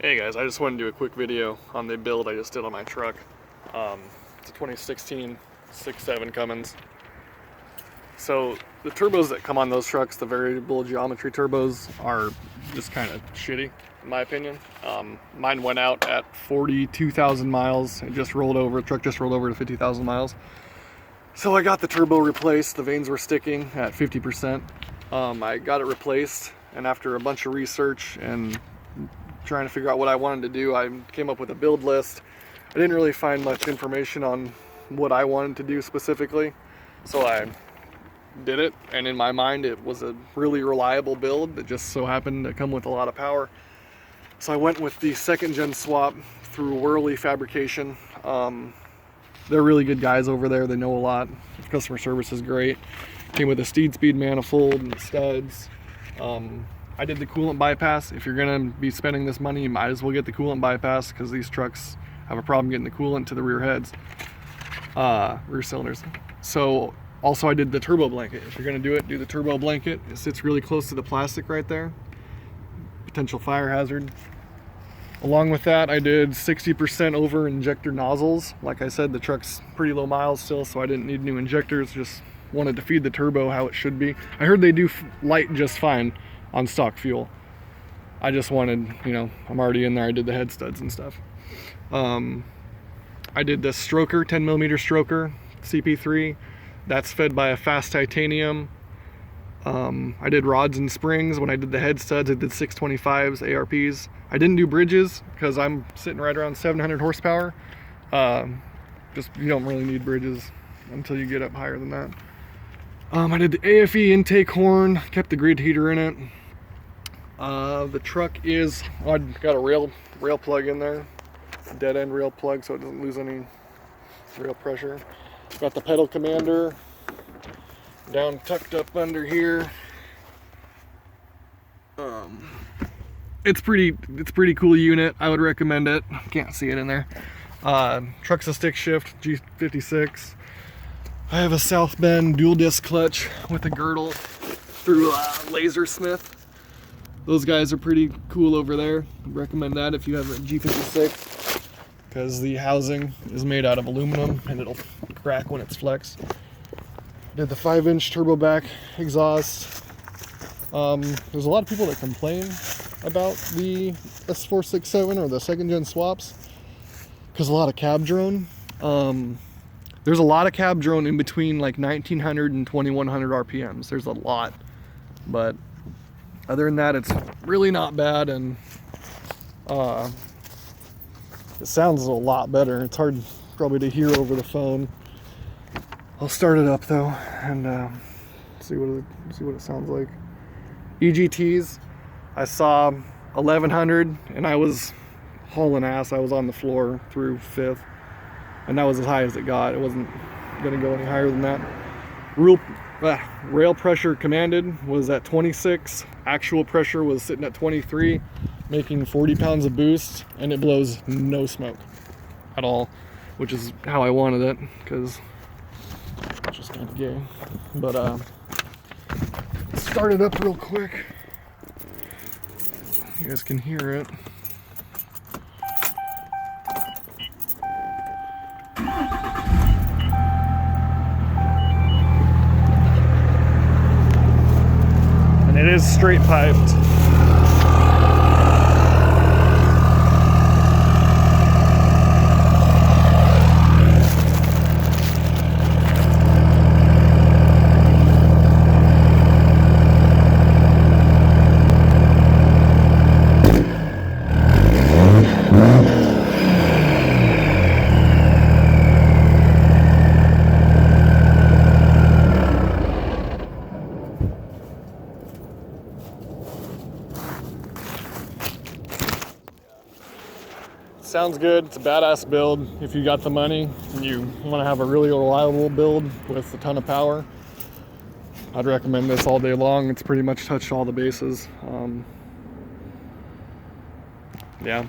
Hey guys, I just wanted to do a quick video on the build I just did on my truck. It's a 2016 6.7 Cummins. So the turbos that come on those trucks, the variable geometry turbos, are just kind of shitty in my opinion. Mine went out at 42,000 miles. It just rolled over, the truck just rolled over to 50,000 miles. So I got the turbo replaced. The vanes were sticking at 50%. I got it replaced, and after a bunch of research and trying to figure out what I wanted to do, I came up with a build list. I didn't really find much information on what I wanted to do specifically, so I did it, and in my mind it was a really reliable build that just so happened to come with a lot of power. So I went with the second gen swap through Whirly Fabrication. They're really good guys over there. They know a lot. Customer service is great. Came with a steed speed manifold and studs. I did the coolant bypass. If you're gonna be spending this money, you might as well get the coolant bypass, because these trucks have a problem getting the coolant to the rear heads, rear cylinders. So also I did the turbo blanket. If you're gonna do it, do the turbo blanket. It sits really close to the plastic right there. Potential fire hazard. Along with that, I did 60% over injector nozzles. Like I said, the truck's pretty low miles still, so I didn't need new injectors. Just wanted to feed the turbo how it should be. I heard they do light just fine on stock fuel. I just wanted, I'm already in there. I did the head studs and stuff. I did the stroker, 10mm stroker, CP3. That's fed by a Fass titanium. I did rods and springs. When I did the head studs, I did 625s, ARPs. I didn't do bridges because I'm sitting right around 700 horsepower. You don't really need bridges until you get up higher than that. I did the AFE intake horn, kept the grid heater in it. The truck is, I got a rail plug in there, dead end rail plug, so it doesn't lose any rail pressure. Got the pedal commander down tucked up under here. It's pretty cool unit. I would recommend it. Can't see it in there. Truck's a stick shift G56. I have a South Bend dual disc clutch with a girdle through Lasersmith. Those guys are pretty cool over there. I'd recommend that if you have a G56, because the housing is made out of aluminum and it'll crack when it's flexed. Did the 5-inch turbo back exhaust. There's a lot of people that complain about the s467 or the second gen swaps because a lot of cab drone. There's a lot of cab drone in between like 1900 and 2100 RPMs. There's a lot, but other than that, it's really not bad, and it sounds a lot better. It's hard probably to hear over the phone. I'll start it up though and see what it sounds like. EGTs, I saw 1100 and I was hauling ass. I was on the floor through 5th, and that was as high as it got. It wasn't gonna go any higher than that. Rail pressure commanded was at 26. Actual pressure was sitting at 23, making 40 pounds of boost, and it blows no smoke at all, which is how I wanted it, because it's just kind of gay. But start it up real quick. You guys can hear it. And it is straight piped. Sounds good. It's a badass build. If you got the money and you want to have a really reliable build with a ton of power, I'd recommend this all day long. It's pretty much touched all the bases. Yeah.